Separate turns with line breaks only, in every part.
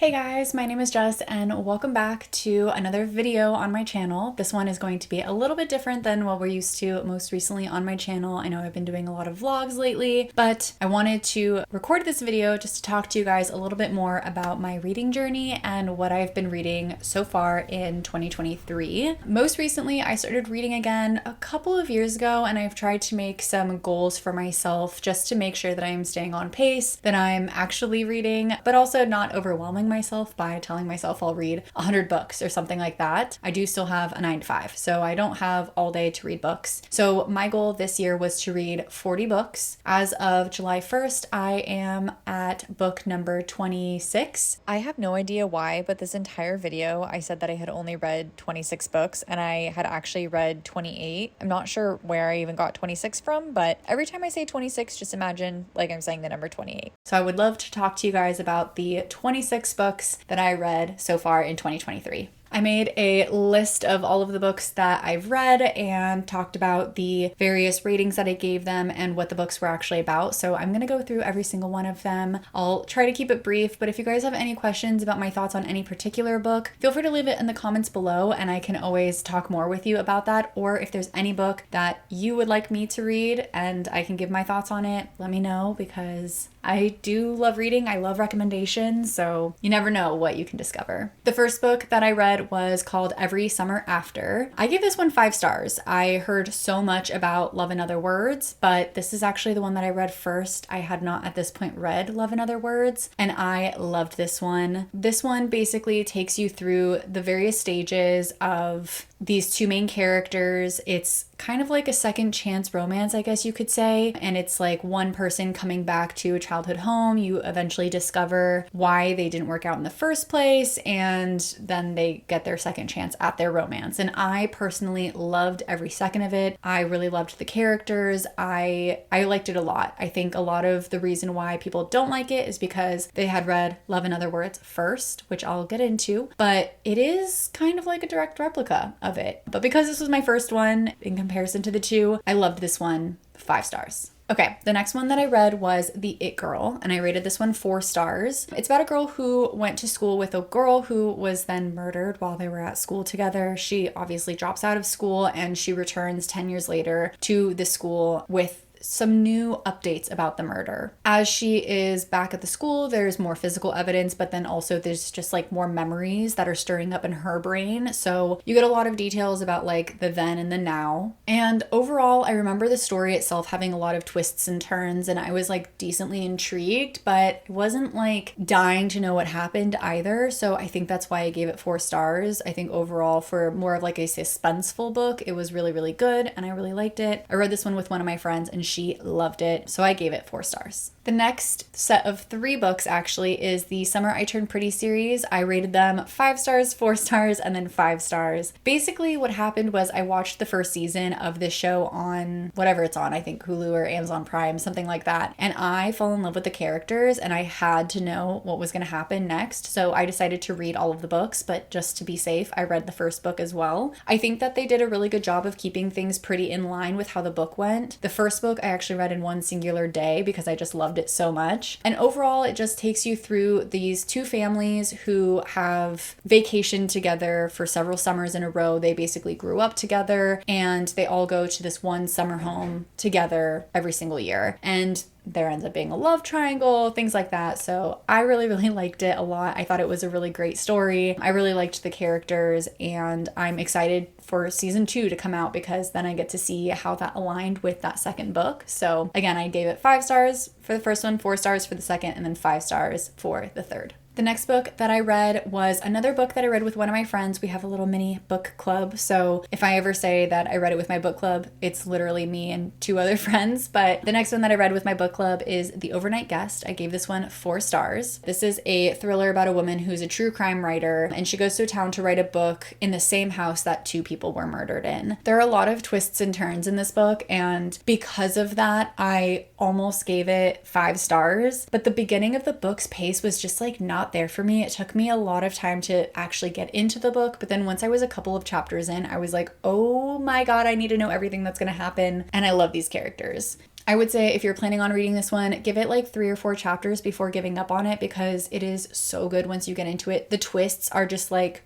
Hey guys, my name is Jess and welcome back to another video on my channel. This one is going to be a little bit different than what we're used to most recently on my channel. I know I've been doing a lot of vlogs lately, but I wanted to record this video just to talk to you guys a little bit more about my reading journey and what I've been reading so far in 2023. Most recently, I started reading again a couple of years ago, and I've tried to make some goals for myself just to make sure that I'm staying on pace, that I'm actually reading, but also not overwhelming myself by telling myself I'll read 100 books or something like that. I do still have a 9 to 5, so I don't have all day to read books. So my goal this year was to read 40 books. As of July 1st, I am at book number 26. I have no idea why, but this entire video I said that I had only read 26 books and I had actually read 28. I'm not sure where I even got 26 from, but every time I say 26, just imagine like I'm saying the number 28. So I would love to talk to you guys about the 26 books that I read so far in 2023. I made a list of all of the books that I've read and talked about the various ratings that I gave them and what the books were actually about. So I'm going to go through every single one of them. I'll try to keep it brief, but if you guys have any questions about my thoughts on any particular book, feel free to leave it in the comments below and I can always talk more with you about that. Or if there's any book that you would like me to read and I can give my thoughts on it, let me know, because I do love reading. I love recommendations, so you never know what you can discover. The first book that I read was called Every Summer After. I gave this one 5 stars. I heard so much about Love in Other Words, but this is actually the one that I read first. I had not at this point read Love in Other Words, and I loved this one. This one basically takes you through the various stages of these two main characters. It's kind of like a second chance romance, I guess you could say. And it's like one person coming back to a childhood home. You eventually discover why they didn't work out in the first place, and then they get their second chance at their romance. And I personally loved every second of it. I really loved the characters. I liked it a lot. I think a lot of the reason why people don't like it is because they had read Love in Other Words first, which I'll get into, but it is kind of like a direct replica of it. But because this was my first one in comparison to the two, I loved this one 5 stars. Okay, the next one that I read was The It Girl, and I rated this one 4 stars. It's about a girl who went to school with a girl who was then murdered while they were at school together. She obviously drops out of school and she returns 10 years later to the school with some new updates about the murder. As she is back at the school, there's more physical evidence, but then also there's just like more memories that are stirring up in her brain. So you get a lot of details about like the then and the now. And overall, I remember the story itself having a lot of twists and turns, and I was like decently intrigued, but I wasn't like dying to know what happened either. So I think that's why I gave it 4 stars. I think overall, for more of like a suspenseful book, it was really, really good and I really liked it. I read this one with one of my friends and she loved it, so I gave it 4 stars. The next set of 3 books actually is the Summer I Turned Pretty series. I rated them 5 stars, 4 stars, and then 5 stars. Basically what happened was I watched the first season of this show on whatever it's on, I think Hulu or Amazon Prime, something like that, and I fell in love with the characters and I had to know what was going to happen next, so I decided to read all of the books, but just to be safe, I read the first book as well. I think that they did a really good job of keeping things pretty in line with how the book went. The first book I actually read in one singular day because I just loved it so much. And overall, it just takes you through these 2 families who have vacationed together for several summers in a row. They basically grew up together and they all go to this one summer home together every single year. And there ends up being a love triangle, things like that. So I really, really liked it a lot. I thought it was a really great story. I really liked the characters and I'm excited for season 2 to come out because then I get to see how that aligned with that second book. So again, I gave it 5 stars for the first one, 4 stars for the second, and then 5 stars for the third. The next book that I read was another book that I read with one of my friends. We have a little mini book club. So if I ever say that I read it with my book club, it's literally me and 2 other friends. But the next one that I read with my book club is The Overnight Guest. I gave this one 4 stars. This is a thriller about a woman who's a true crime writer, and she goes to a town to write a book in the same house that 2 people were murdered in. There are a lot of twists and turns in this book, and because of that, I almost gave it 5 stars. But the beginning of the book's pace was just like not there for me. It took me a lot of time to actually get into the book, but then once I was a couple of chapters in, I was like, oh my god, I need to know everything that's going to happen, and I love these characters. I would say if you're planning on reading this one, give it like 3 or 4 chapters before giving up on it, because it is so good once you get into it. The twists are just like,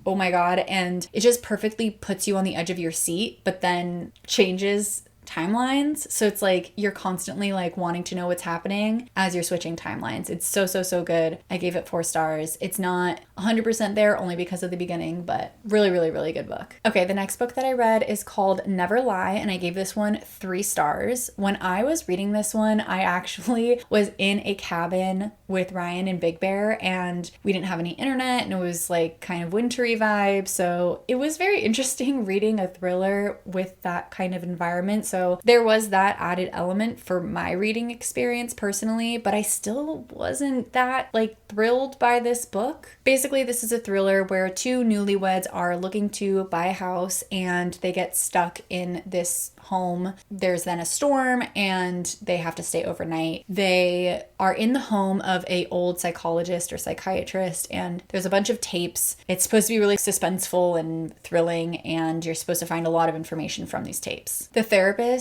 oh my God. And it just perfectly puts you on the edge of your seat, but then changes timelines. So it's like you're constantly like wanting to know what's happening as you're switching timelines. It's so, so, so good. I gave it 4 stars. It's not 100% there only because of the beginning, but really, really, really good book. Okay, the next book that I read is called Never Lie, and I gave this one 3 stars. When I was reading this one, I actually was in a cabin with Ryan and Big Bear, and we didn't have any internet, and it was like kind of wintry vibe. So it was very interesting reading a thriller with that kind of environment. So there was that added element for my reading experience personally, but I still wasn't that like thrilled by this book. Basically, this is a thriller where 2 newlyweds are looking to buy a house and they get stuck in this home. There's then a storm and they have to stay overnight. They are in the home of a old psychologist or psychiatrist, and there's a bunch of tapes. It's supposed to be really suspenseful and thrilling, and you're supposed to find a lot of information from these tapes. The therapist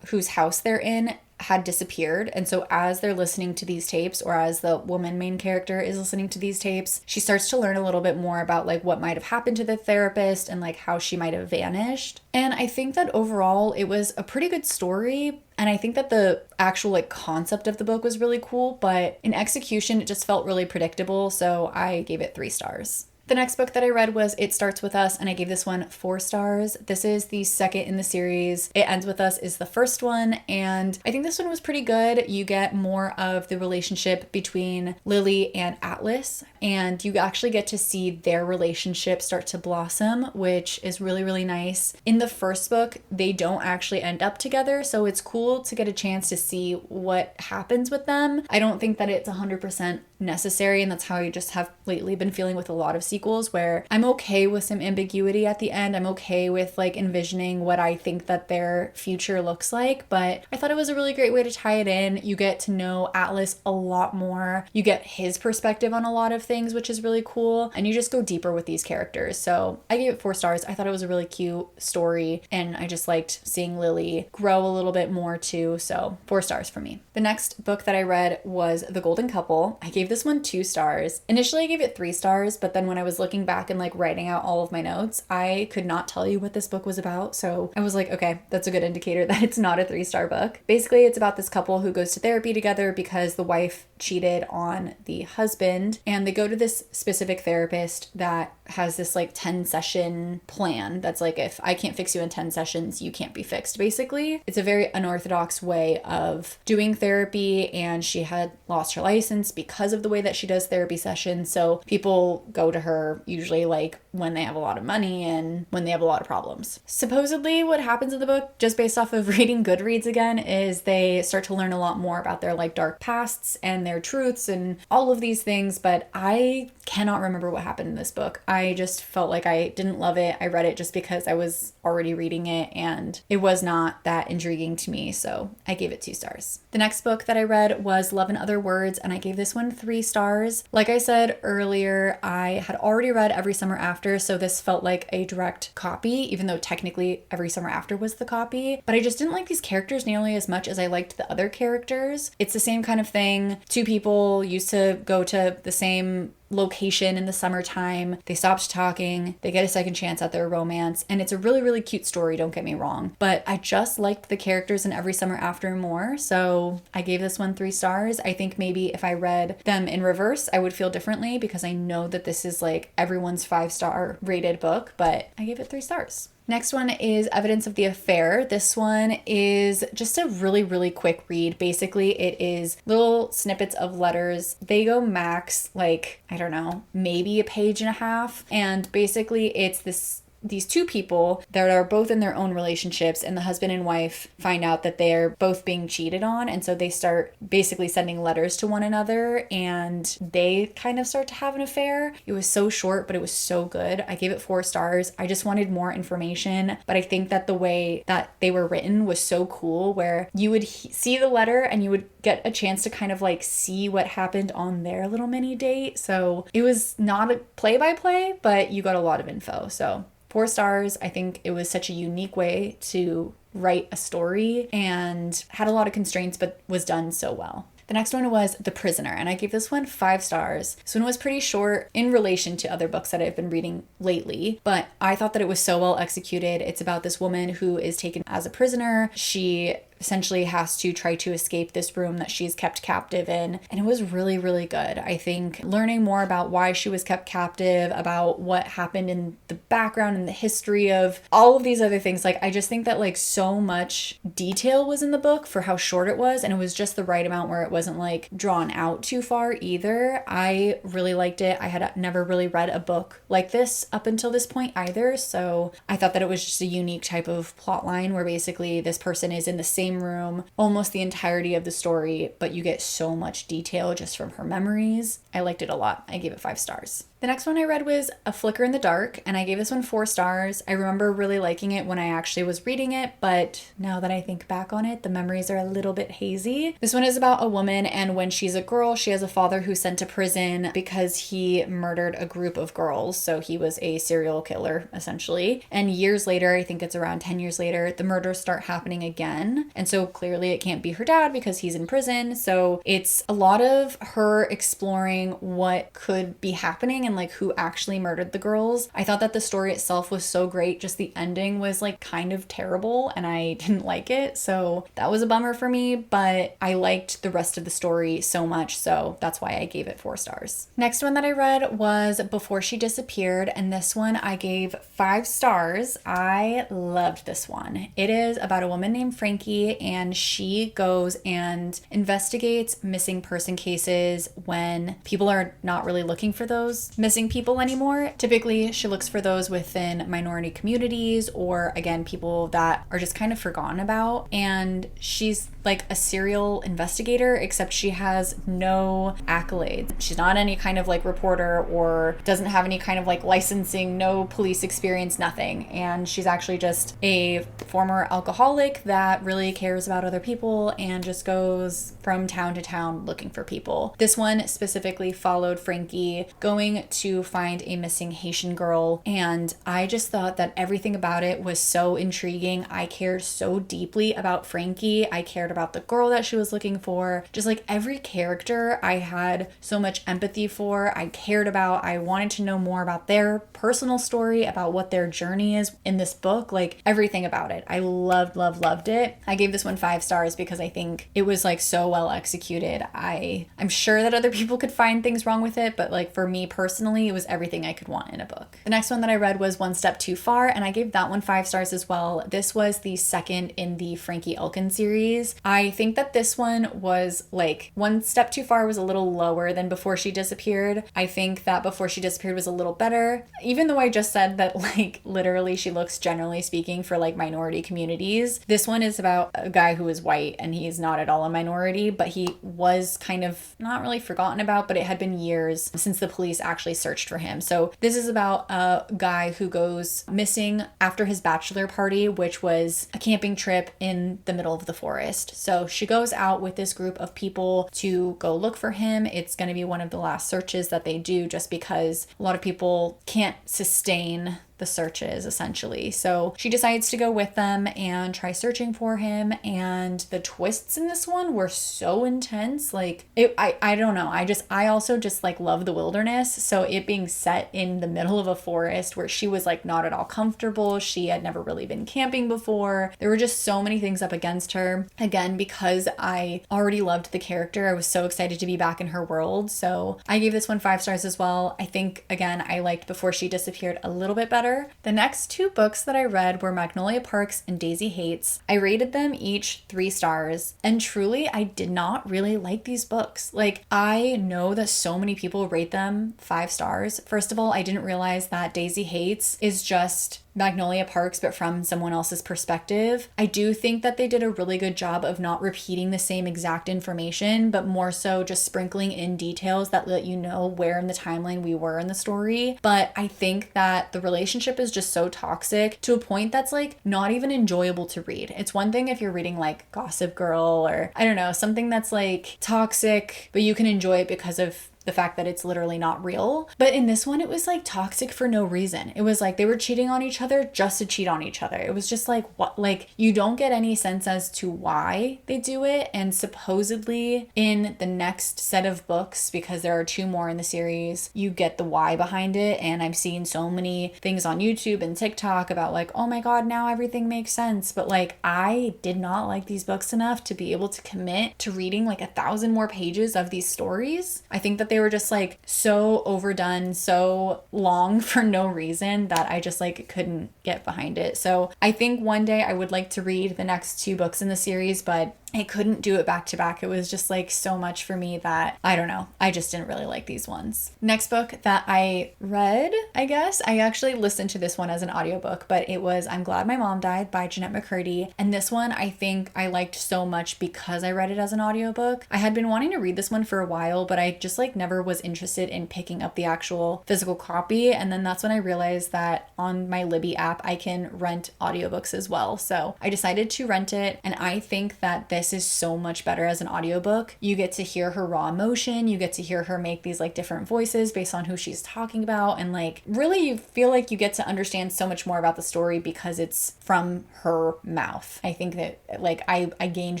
whose house they're in had disappeared, and so as they're listening to these tapes, or as the woman main character is listening to these tapes, she starts to learn a little bit more about like what might have happened to the therapist and like how she might have vanished. And I think that overall it was a pretty good story, and I think that the actual like concept of the book was really cool, but in execution it just felt really predictable, so I gave it 3 stars. The next book that I read was It Starts With Us, and I gave this one 4 stars. This is the second in the series. It Ends With Us is the first one, and I think this one was pretty good. You get more of the relationship between Lily and Atlas, and you actually get to see their relationship start to blossom, which is really, really nice. In the first book, they don't actually end up together, so it's cool to get a chance to see what happens with them. I don't think that it's 100% necessary, and that's how I just have lately been feeling with a lot of sequels, where I'm okay with some ambiguity at the end. I'm okay with like envisioning what I think that their future looks like, but I thought it was a really great way to tie it in. You get to know Atlas a lot more. You get his perspective on a lot of things, which is really cool, and you just go deeper with these characters. So I gave it 4 stars. I thought it was a really cute story, and I just liked seeing Lily grow a little bit more too, so 4 stars for me. The next book that I read was The Golden Couple. I gave this one 2 stars. Initially I gave it 3 stars, but then when I was looking back and like writing out all of my notes, I could not tell you what this book was about. So I was like, okay, that's a good indicator that it's not a 3-star book. Basically, it's about this couple who goes to therapy together because the wife cheated on the husband, and they go to this specific therapist that has this like 10 session plan that's like, if I can't fix you in 10 sessions, you can't be fixed. Basically, it's a very unorthodox way of doing therapy, and she had lost her license because of the way that she does therapy sessions. So people go to her usually like when they have a lot of money and when they have a lot of problems. Supposedly what happens in the book, just based off of reading Goodreads again, is they start to learn a lot more about their like dark pasts and their truths and all of these things, but I cannot remember what happened in this book. I just felt like I didn't love it. I read it just because I was already reading it and it was not that intriguing to me, so I gave it 2 stars. The next book that I read was Love in Other Words, and I gave this one 3 stars. Like I said earlier, I had already read Every Summer After, so this felt like a direct copy, even though technically Every Summer After was the copy, but I just didn't like these characters nearly as much as I liked the other characters. It's the same kind of thing. 2 people used to go to the same location in the summertime. They stopped talking. They get a second chance at their romance, and it's a really, really cute story, don't get me wrong, but I just liked the characters in Every Summer After more, so I gave this one 3 stars. I think maybe if I read them in reverse, I would feel differently, because I know that this is like everyone's 5-star rated book, but I gave it 3 stars. Next one is Evidence of the Affair. This one is just a really, really quick read. Basically, it is little snippets of letters. They go max, like, I don't know, maybe a page and a half. And basically, it's these 2 people that are both in their own relationships, and the husband and wife find out that they're both being cheated on, and so they start basically sending letters to one another, and they kind of start to have an affair. It was so short, but it was so good. I gave it 4 stars. I just wanted more information, but I think that the way that they were written was so cool, where you would see the letter and you would get a chance to kind of like see what happened on their little mini date. So it was not a play-by-play, but you got a lot of info, so 4 stars. I think it was such a unique way to write a story and had a lot of constraints, but was done so well. The next one was The Prisoner, and I gave this one 5 stars. This one was pretty short in relation to other books that I've been reading lately, but I thought that it was so well executed. It's about this woman who is taken as a prisoner. She essentially has to try to escape this room that she's kept captive in. And it was really, really good. I think learning more about why she was kept captive, about what happened in the background and the history of all of these other things. Like, I just think that like so much detail was in the book for how short it was. And it was just the right amount where it wasn't like drawn out too far either. I really liked it. I had never really read a book like this up until this point either. So I thought that it was just a unique type of plot line where basically this person is in the same room almost the entirety of the story, but you get so much detail just from her memories. I liked it a lot. I gave it 5 stars. The next one I read was A Flicker in the Dark, and I gave this one 4 stars. I remember really liking it when I actually was reading it, but now that I think back on it, the memories are a little bit hazy. This one is about a woman, and when she's a girl, she has a father who's sent to prison because he murdered a group of girls. So he was a serial killer, essentially. And years later, I think it's around 10 years later, the murders start happening again. And so clearly it can't be her dad because he's in prison. So it's a lot of her exploring what could be happening and like who actually murdered the girls. I thought that the story itself was so great. Just the ending was like kind of terrible and I didn't like it. So that was a bummer for me, but I liked the rest of the story so much. So that's why I gave it 4 stars. Next one that I read was Before She Disappeared. And this one I gave 5 stars. I loved this one. It is about a woman named Frankie and she goes and investigates missing person cases when people are not really looking for those missing people anymore. Typically, she looks for those within minority communities or again, people that are just kind of forgotten about. And she's like a serial investigator, except she has no accolades. She's not any kind of like reporter or doesn't have any kind of like licensing, no police experience, nothing. And she's actually just a former alcoholic that really cares about other people and just goes from town to town looking for people. This one specifically followed Frankie going to find a missing Haitian girl, and I just thought that everything about it was so intriguing. I cared so deeply about Frankie. I cared about the girl that she was looking for. Just like every character I had so much empathy for, I cared about. I wanted to know more about their personal story, about what their journey is in this book, like everything about it. I loved it. I gave this one 5 stars because I think it was like so well executed. I'm sure that other people could find things wrong with it, but like for me personally, it was everything I could want in a book. The next one that I read was One Step Too Far, and I gave that one 5 stars as well. This was the second in the Frankie Elkin series. I think that this one was like One Step Too Far was a little lower than Before She Disappeared. I think that Before She Disappeared was a little better, even though I just said that like literally she looks generally speaking for like minority communities. This one is about a guy who is white and he's not at all a minority, but he was kind of not really forgotten about, but it had been years since the police actually searched for him. So this is about a guy who goes missing after his bachelor party, which was a camping trip in the middle of the forest. So she goes out with this group of people to go look for him. It's going to be one of the last searches that they do just because a lot of people can't sustain the searches essentially. So she decides to go with them and try searching for him, and the twists in this one were so intense. Like I don't know. I also just like love the wilderness. So it being set in the middle of a forest where she was like not at all comfortable. She had never really been camping before. There were just so many things up against her. Again, because I already loved the character, I was so excited to be back in her world. So I gave this one 5 stars as well. I think again, I liked Before She Disappeared a little bit better. The next 2 books that I read were Magnolia Parks and Daisy Hates. I rated them each 3 stars, and truly I did not really like these books. Like, I know that so many people rate them 5 stars. First of all, I didn't realize that Daisy Hates is just Magnolia Parks, but from someone else's perspective. I do think that they did a really good job of not repeating the same exact information, but more so just sprinkling in details that let you know where in the timeline we were in the story. But I think that the relationship is just so toxic to a point that's like not even enjoyable to read. It's one thing if you're reading like Gossip Girl or I don't know, something that's like toxic, but you can enjoy it because of the fact that it's literally not real. But in this one, it was like toxic for no reason. It was like they were cheating on each other just to cheat on each other. It was just like, what? Like, you don't get any sense as to why they do it. And supposedly in the next set of books, because there are 2 more in the series, you get the why behind it. And I've seen so many things on YouTube and TikTok about like, oh my God, now everything makes sense. But like, I did not like these books enough to be able to commit to reading like 1,000 more pages of these stories. I think that they were just like so overdone, so long for no reason that I just like couldn't get behind it. So I think one day I would like to read the next 2 books in the series, but I couldn't do it back to back. It was just like so much for me that I don't know. I just didn't really like these ones. Next book that I read, I guess, I actually listened to this one as an audiobook, but it was I'm Glad My Mom Died by Jeanette McCurdy. And this one I think I liked so much because I read it as an audiobook. I had been wanting to read this one for a while, but I just like never was interested in picking up the actual physical copy. And then that's when I realized that on my Libby app, I can rent audiobooks as well. So I decided to rent it. And I think that this is so much better as an audiobook. You get to hear her raw emotion. You get to hear her make these like different voices based on who she's talking about. And like really you feel like you get to understand so much more about the story because it's from her mouth. I think that like I gained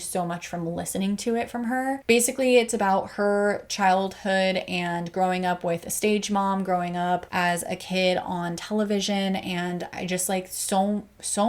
so much from listening to it from her. Basically, it's about her childhood and growing up with a stage mom, growing up as a kid on television. And I just like so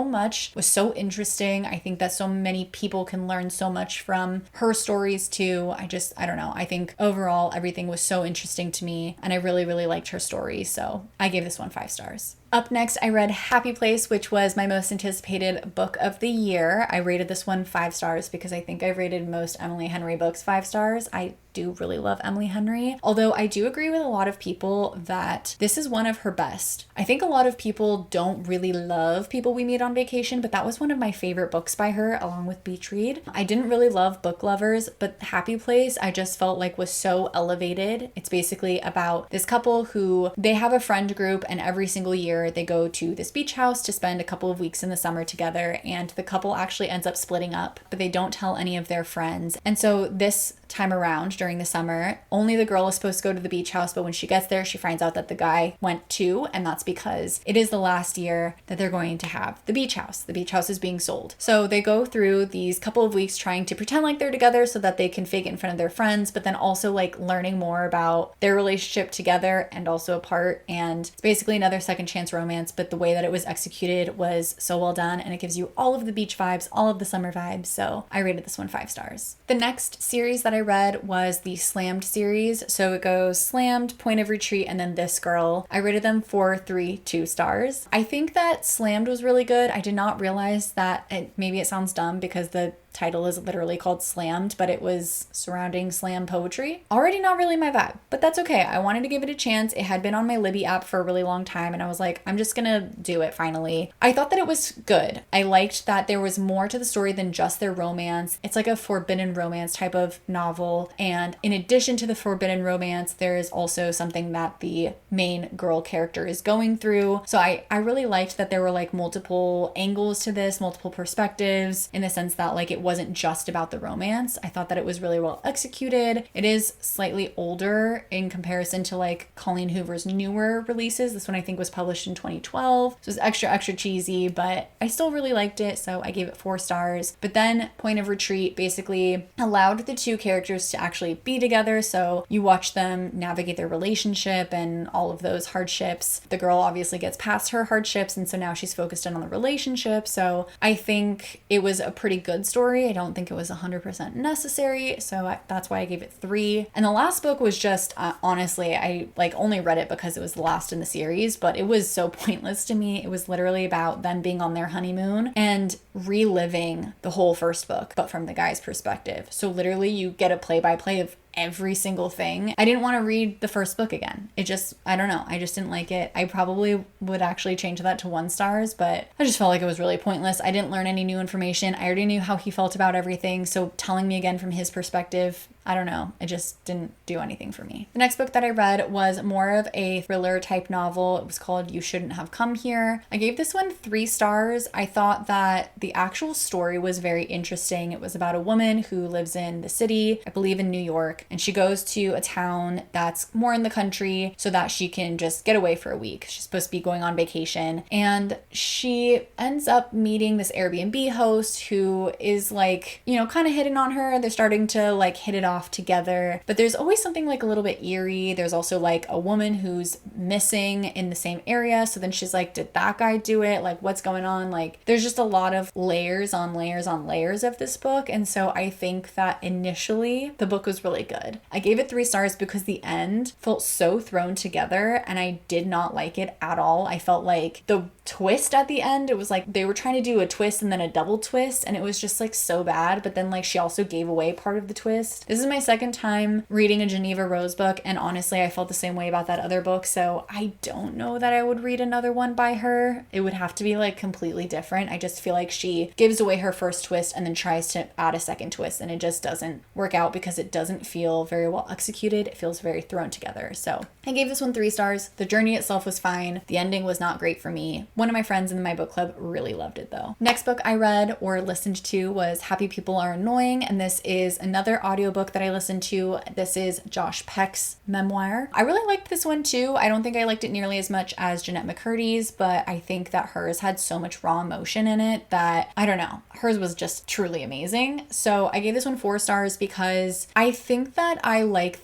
much was so interesting. I think that so many people can learn so much from her stories too. I don't know. I think overall everything was so interesting to me and I really, really liked her story. So I gave this one 5 stars. Up next, I read Happy Place, which was my most anticipated book of the year. I rated this one 5 stars because I think I've rated most Emily Henry books 5 stars. I do really love Emily Henry, although I do agree with a lot of people that this is one of her best. I think a lot of people don't really love People We Meet on Vacation, but that was one of my favorite books by her, along with Beach Read. I didn't really love Book Lovers, but Happy Place I just felt like was so elevated. It's basically about this couple who they have a friend group, and every single year they go to this beach house to spend a couple of weeks in the summer together, and the couple actually ends up splitting up, but they don't tell any of their friends. And so this time around during the summer, only the girl is supposed to go to the beach house, but when she gets there, she finds out that the guy went too, and that's because it is the last year that they're going to have the beach house. The beach house is being sold. So they go through these couple of weeks trying to pretend like they're together so that they can fake it in front of their friends, but then also like learning more about their relationship together and also apart. And it's basically another second chance romance, but the way that it was executed was so well done, and it gives you all of the beach vibes, all of the summer vibes. So I rated this one 5 stars. The next series that I read was the Slammed series. So it goes Slammed, Point of Retreat, and then This Girl. I rated them 4, 3, 2 stars. I think that Slammed was really good. I did not realize that maybe it sounds dumb because the title is literally called Slammed, but it was surrounding slam poetry. Already not really my vibe, but that's okay. I wanted to give it a chance. It had been on my Libby app for a really long time, and I was like, I'm just gonna do it finally. I thought that it was good. I liked that there was more to the story than just their romance. It's like a forbidden romance type of novel, and in addition to the forbidden romance, there is also something that the main girl character is going through. So I really liked that there were like multiple angles to this, multiple perspectives, in the sense that like it wasn't just about the romance. I thought that it was really well executed. It is slightly older in comparison to like Colleen Hoover's newer releases. This one I think was published in 2012. So it was extra cheesy, but I still really liked it. So I gave it 4 stars. But then Point of Retreat basically allowed the 2 characters to actually be together. So you watch them navigate their relationship and all of those hardships. The girl obviously gets past her hardships, and so now she's focused in on the relationship. So I think it was a pretty good story. I don't think it was 100% necessary, so that's why I gave it 3. And the last book was just, honestly, I like only read it because it was the last in the series, but it was so pointless to me. It was literally about them being on their honeymoon and reliving the whole first book, but from the guy's perspective. So literally you get a play-by-play of every single thing. I didn't want to read the first book again. It just, I don't know. I just didn't like it. I probably would actually change that to 1 stars, but I just felt like it was really pointless. I didn't learn any new information. I already knew how he felt about everything. So telling me again from his perspective, I don't know, it just didn't do anything for me. The next book that I read was more of a thriller type novel. It was called You Shouldn't Have Come Here. I gave this one 3 stars. I thought that the actual story was very interesting. It was about a woman who lives in the city, I believe in New York, and she goes to a town that's more in the country so that she can just get away for a week. She's supposed to be going on vacation, and she ends up meeting this Airbnb host who is like, you know, kind of hitting on her. They're starting to like hit it off together, but there's always something like a little bit eerie. There's also like a woman who's missing in the same area. So then she's like, did that guy do it? Like, what's going on? Like, there's just a lot of layers on layers on layers of this book. And so I think that initially the book was really good. I gave it 3 stars because the end felt so thrown together and I did not like it at all. I felt like the twist at the end, it was like they were trying to do a twist and then a double twist, and it was just like so bad. But then like she also gave away part of the twist. This is my second time reading a Geneva Rose book, and honestly I felt the same way about that other book, so I don't know that I would read another one by her. It would have to be like completely different. I just feel like she gives away her first twist and then tries to add a second twist, and it just doesn't work out because it doesn't feel very well executed. It feels very thrown together. So I gave this one 3 stars. The journey itself was fine. The ending was not great for me. One of my friends in my book club really loved it though. Next book I read or listened to was Happy People Are Annoying, and this is another audiobook that I listened to. This is Josh Peck's memoir. I really liked this one too. I don't think I liked it nearly as much as Jeanette McCurdy's, but I think that hers had so much raw emotion in it that, I don't know, hers was just truly amazing. So I gave this one 4 stars because I think that I like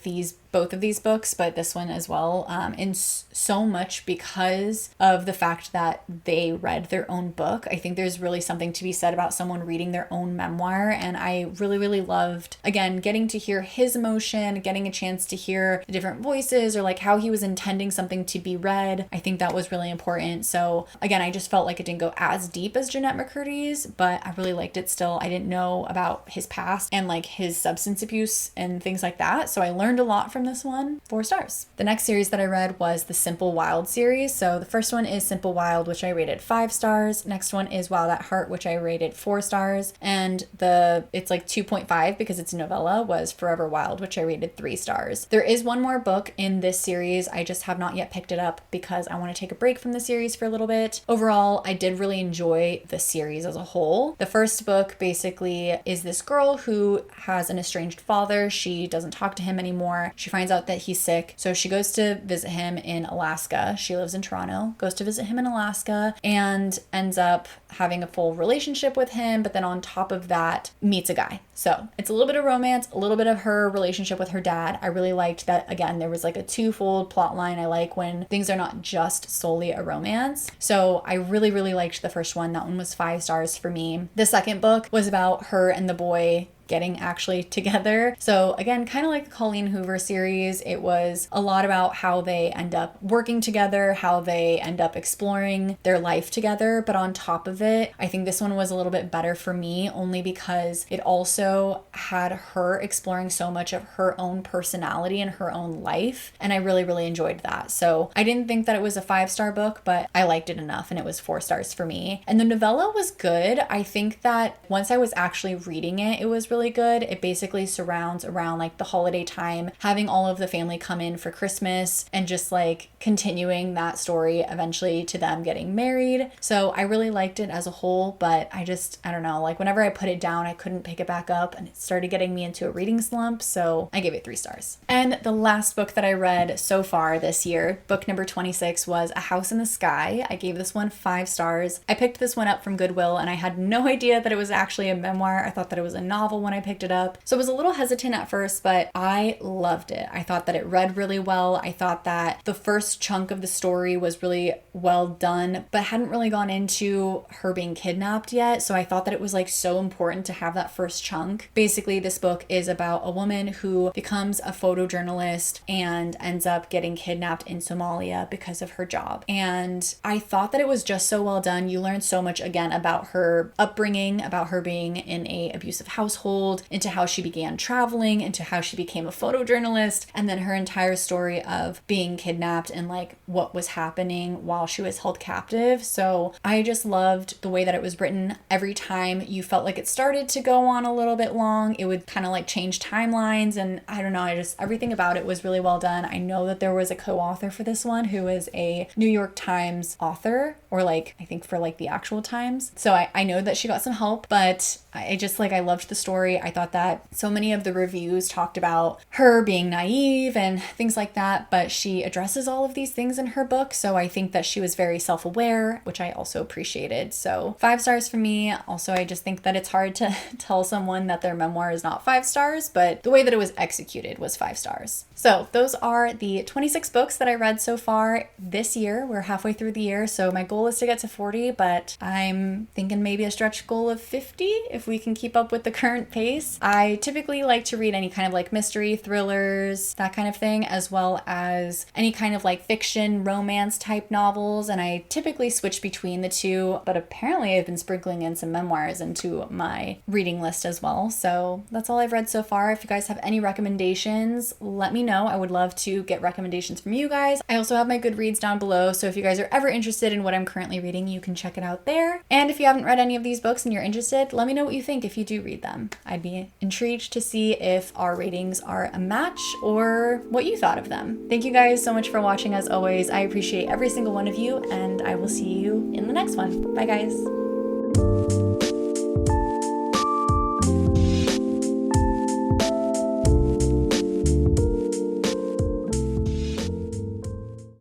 both of these books, but this one as well, in so much because of the fact that they read their own book. I think there's really something to be said about someone reading their own memoir, and I really, really loved, again, getting to hear his emotion, getting a chance to hear the different voices or like how he was intending something to be read. I think that was really important. So again, I just felt like it didn't go as deep as Jeanette McCurdy's, but I really liked it still. I didn't know about his past and like his substance abuse and things like that, so I learned a lot from this one. 4 stars. The next series that I read was the Simple Wild series. So the first one is Simple Wild, which I rated 5 stars. Next one is Wild at Heart, which I rated 4 stars. And it's like 2.5 because it's a novella, was Forever Wild, which I rated 3 stars. There is one more book in this series. I just have not yet picked it up because I want to take a break from the series for a little bit. Overall, I did really enjoy the series as a whole. The first book basically is this girl who has an estranged father. She doesn't talk to him anymore. She finds out that he's sick, so she goes to visit him in Alaska. She lives in Toronto, goes to visit him in Alaska, and ends up having a full relationship with him, but then on top of that meets a guy. So it's a little bit of romance, a little bit of her relationship with her dad. I really liked that, again, there was like a twofold plot line. I like when things are not just solely a romance. So I really, really liked the first one. That one was 5 stars for me. The second book was about her and the boy getting actually together. So again, kind of like the Colleen Hoover series, it was a lot about how they end up working together, how they end up exploring their life together. But on top of it, I think this one was a little bit better for me only because it also had her exploring so much of her own personality and her own life. And I really, really enjoyed that. So I didn't think that it was a 5-star book, but I liked it enough and it was 4 stars for me. And the novella was good. I think that once I was actually reading it, it was really good. It basically surrounds around like the holiday time, having all of the family come in for Christmas and just like continuing that story eventually to them getting married. So I really liked it as a whole, but I don't know, like whenever I put it down, I couldn't pick it back up and it started getting me into a reading slump. So I gave it 3 stars. And the last book that I read so far this year, book number 26, was A House in the Sky. I gave this one 5 stars. I picked this one up from Goodwill and I had no idea that it was actually a memoir. I thought that it was a novel when I picked it up. So I was a little hesitant at first, but I loved it. I thought that it read really well. I thought that the first chunk of the story was really well done, but hadn't really gone into her being kidnapped yet. So I thought that it was like so important to have that first chunk. Basically, this book is about a woman who becomes a photojournalist and ends up getting kidnapped in Somalia because of her job. And I thought that it was just so well done. You learn so much again about her upbringing, about her being in a abusive household, childhood, into how she began traveling, into how she became a photojournalist, and then her entire story of being kidnapped and like what was happening while she was held captive. So I just loved the way that it was written. Every time you felt like it started to go on a little bit long, it would kind of like change timelines, and I don't know, everything about it was really well done. I know that there was a co-author for this one who is a New York Times author, or like I think for like the actual Times. So I know that she got some help, but I just like, I loved the story. I thought that so many of the reviews talked about her being naive and things like that, but she addresses all of these things in her book. So I think that she was very self-aware, which I also appreciated. So 5 stars for me. Also, I just think that it's hard to tell someone that their memoir is not 5 stars, but the way that it was executed was 5 stars. So those are the 26 books that I read so far this year. We're halfway through the year, so my goal is to get to 40, but I'm thinking maybe a stretch goal of 50 if we can keep up with the current pace. I typically like to read any kind of like mystery, thrillers, that kind of thing, as well as any kind of like fiction, romance type novels, and I typically switch between the two, but apparently I've been sprinkling in some memoirs into my reading list as well. So that's all I've read so far. If you guys have any recommendations, let me know. I would love to get recommendations from you guys. I also have my Goodreads down below, so if you guys are ever interested in what I'm currently reading, you can check it out there. And if you haven't read any of these books and you're interested, let me know what you think if you do read them. I'd be intrigued to see if our ratings are a match or what you thought of them. Thank you guys so much for watching as always. I appreciate every single one of you, and I will see you in the next one. Bye guys.